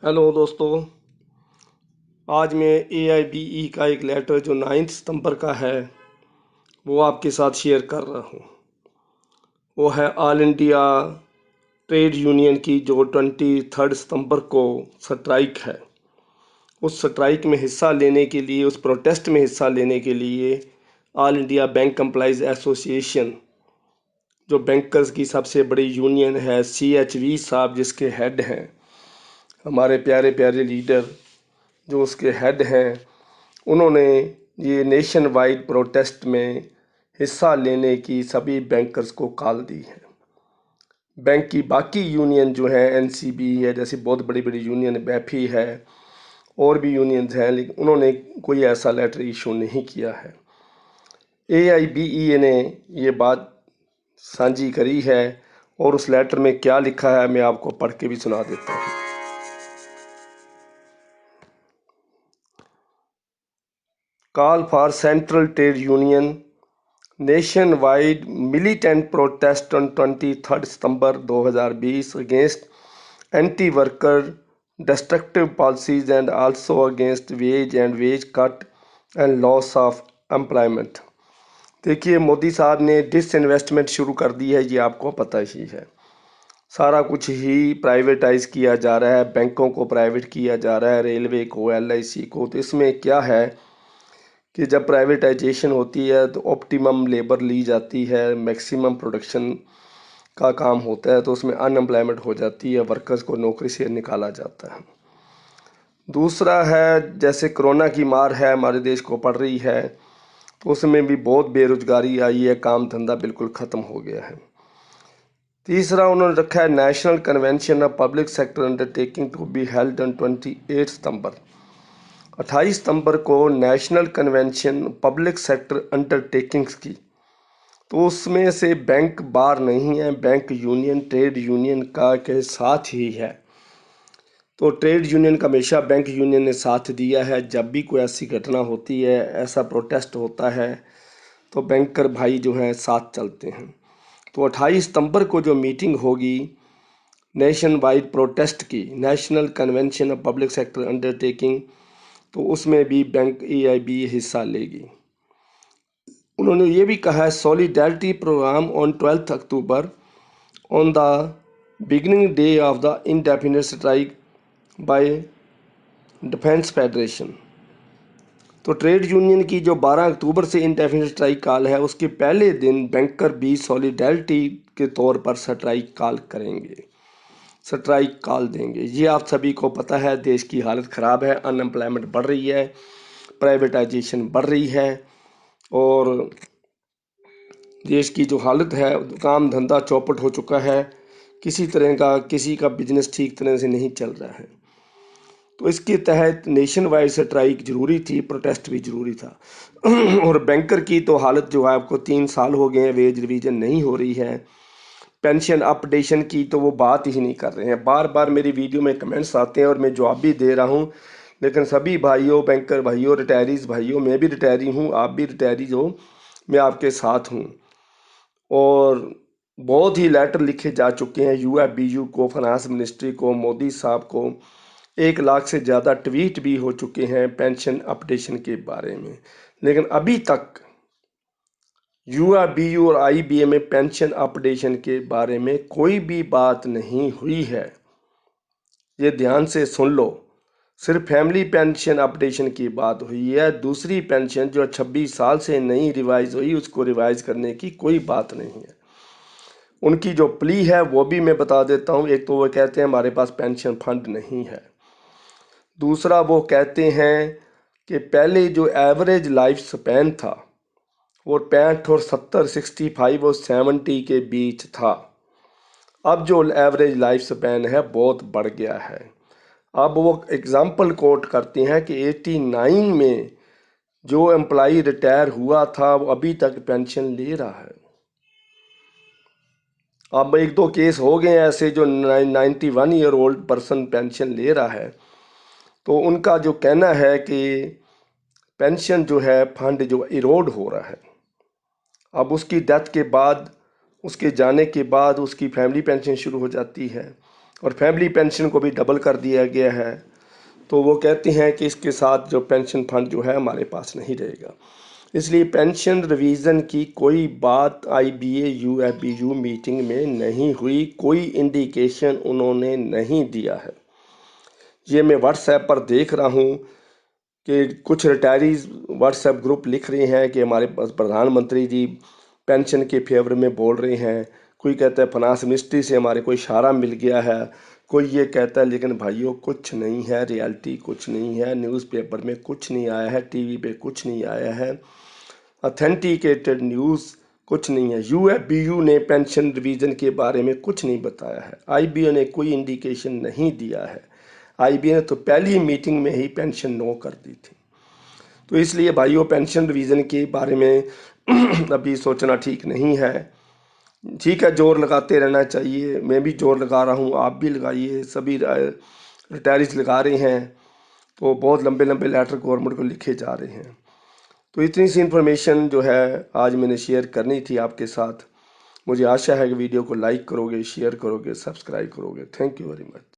Hello दोस्तों। आज मैं AIBE का एक लेटर जो 9 सितंबर का है वो आपके साथ शेयर कर रहा हूँ। वो है ऑल इंडिया ट्रेड यूनियन की जो 23 सितंबर को स्ट्राइक है। उस स्ट्राइक में हिस्सा लेने के लिए, उस प्रोटेस्ट में हिस्सा लेने के लिए all India bank employees association, जो बैंकर्स की सबसे बड़ी यूनियन है, CHV साहब जिसके हेड हैं, हमारे प्यारे प्यारे लीडर जो उसके हेड हैं, उन्होंने ये नेशन वाइड प्रोटेस्ट में हिस्सा लेने की सभी बैंकर्स को कॉल दी है। बैंक की बाकी यूनियन जो है, NCB है, जैसी बहुत बड़ी बड़ी यूनियन, BEFI है, और भी यूनियंस हैं, लेकिन उन्होंने कोई ऐसा लेटर इशू नहीं किया है। AIBE ने ये बात साझी करी है और उस लेटर में क्या लिखा है मैं आपको पढ़ के भी सुना देता हूँ। Call for central trade union nation-wide militant protest on 23 September 2020 against anti-worker destructive policies and also against wage and wage cut and loss of employment। देखिए, मोदी साहब ने डिसइन्वेस्टमेंट शुरू कर दी है, ये आपको पता ही है। सारा कुछ ही प्राइवेटाइज किया जा रहा है, बैंकों को प्राइवेट किया जा रहा है, रेलवे को, LIC को। तो इसमें क्या है कि जब प्राइवेटाइजेशन होती है तो ऑप्टिमम लेबर ली जाती है, मैक्सिमम प्रोडक्शन का काम होता है, तो उसमें अनएम्प्लॉयमेंट हो जाती है, वर्कर्स को नौकरी से निकाला जाता है। दूसरा है, जैसे कोरोना की मार है हमारे देश को पड़ रही है, तो उसमें भी बहुत बेरोजगारी आई है, काम धंधा बिल्कुल ख़त्म हो गया है। तीसरा उन्होंने रखा है national convention of public sector undertaking to be held on 28 September. 28 सितंबर को national convention public sector undertakings की, तो उसमें से बैंक बार नहीं है, बैंक यूनियन ट्रेड यूनियन का के साथ ही है। तो ट्रेड यूनियन का हमेशा बैंक यूनियन ने साथ दिया है। जब भी कोई ऐसी घटना होती है, ऐसा प्रोटेस्ट होता है, तो बैंकर भाई जो हैं साथ चलते हैं। तो 28 सितंबर को जो मीटिंग होगी नेशन वाइड प्रोटेस्ट की, national convention of public sector undertaking, तो उसमें भी बैंक AIB हिस्सा लेगी। उन्होंने ये भी कहा है solidarity programme on 12 October on the beginning day of the indefinite strike by defence federation. तो ट्रेड यूनियन की जो 12 अक्टूबर से इंडेफिनिट स्ट्राइक कॉल है, उसके पहले दिन बैंकर भी सॉलिडारिटी के तौर पर स्ट्राइक कॉल करेंगे, स्ट्राइक कॉल देंगे। ये आप सभी को पता है, देश की हालत ख़राब है, अनएम्प्लॉयमेंट बढ़ रही है, प्राइवेटाइजेशन बढ़ रही है, और देश की जो हालत है, काम धंधा चौपट हो चुका है, किसी तरह का किसी का बिजनेस ठीक तरह से नहीं चल रहा है। तो इसके तहत नेशन वाइड स्ट्राइक ज़रूरी थी, प्रोटेस्ट भी ज़रूरी था। और बैंकर की तो हालत जो है, आपको 3 साल हो गए हैं, वेज रिवीजन नहीं हो रही है। पेंशन अपडेशन की तो वो बात ही नहीं कर रहे हैं। बार बार मेरी वीडियो में कमेंट्स आते हैं और मैं जवाब भी दे रहा हूँ, लेकिन सभी भाइयों, बैंकर भाइयों, रिटायरीज भाइयों, मैं भी रिटायरी हूँ, आप भी रिटायरीज हो, मैं आपके साथ हूँ। और बहुत ही लेटर लिखे जा चुके हैं UFBU को, फाइनेंस मिनिस्ट्री को, मोदी साहब को। 1 लाख से ज़्यादा ट्वीट भी हो चुके हैं पेंशन अपडेशन के बारे में, लेकिन अभी तक UFBU और IBA में पेंशन अपडेशन के बारे में कोई भी बात नहीं हुई है। ये ध्यान से सुन लो, सिर्फ फैमिली पेंशन अपडेशन की बात हुई है। दूसरी पेंशन जो 26 साल से नहीं रिवाइज हुई, उसको रिवाइज करने की कोई बात नहीं है। उनकी जो प्ली है वो भी मैं बता देता हूँ। एक तो वो कहते हैं हमारे पास पेंशन फंड नहीं है, दूसरा वो कहते हैं कि पहले जो एवरेज लाइफ स्पैन था वो 65 और 70, 65 और 70 के बीच था। अब जो एवरेज लाइफ स्पैन है बहुत बढ़ गया है। अब वो एग्जाम्पल कोट करते हैं कि 89 में जो एम्प्लॉई रिटायर हुआ था वो अभी तक पेंशन ले रहा है। अब 1-2 केस हो गए ऐसे जो 91 ईयर ओल्ड पर्सन पेंशन ले रहा है, तो उनका जो कहना है कि पेंशन जो है फंड जो इरोड हो रहा है। अब उसकी डेथ के बाद, उसके जाने के बाद उसकी फैमिली पेंशन शुरू हो जाती है। और फैमिली पेंशन को भी डबल कर दिया गया है। तो वो कहते हैं कि इसके साथ जो पेंशन फंड जो है हमारे पास नहीं रहेगा। इसलिए पेंशन रिवीजन की कोई बात IBA UFBU मीटिंग में नहीं हुई, कोई इंडिकेशन उन्होंने नहीं दिया है। ये मैं व्हाट्सएप पर देख रहा हूँ कि कुछ रिटायरीज व्हाट्सएप ग्रुप लिख रहे हैं कि हमारे पास प्रधानमंत्री जी पेंशन के फेवर में बोल रहे हैं, कोई कहता है फाइनेंस मिनिस्ट्री से हमारे को इशारा मिल गया है, कोई ये कहता है। लेकिन भाइयों कुछ नहीं है, रियलिटी कुछ नहीं है, न्यूज़पेपर में कुछ नहीं आया है, टीवी पे कुछ नहीं आया है, ऑथेंटिकेटेड न्यूज़ कुछ नहीं है। UFBU ने पेंशन रिवीजन के बारे में कुछ नहीं बताया है, IBA ने कोई इंडिकेशन नहीं दिया है। IBA ने तो पहली मीटिंग में ही पेंशन नो कर दी थी। तो इसलिए भाइयों पेंशन रिवीजन के बारे में अभी सोचना ठीक नहीं है। ठीक है, जोर लगाते रहना चाहिए, मैं भी जोर लगा रहा हूँ, आप भी लगाइए, सभी रिटायरीज लगा रहे हैं। तो बहुत लंबे लंबे लेटर गवर्नमेंट को लिखे जा रहे हैं। तो इतनी सी इन्फॉर्मेशन जो है आज मैंने शेयर करनी थी आपके साथ। मुझे आशा है कि वीडियो को लाइक करोगे, शेयर करोगे, सब्सक्राइब करोगे। Thank you very much.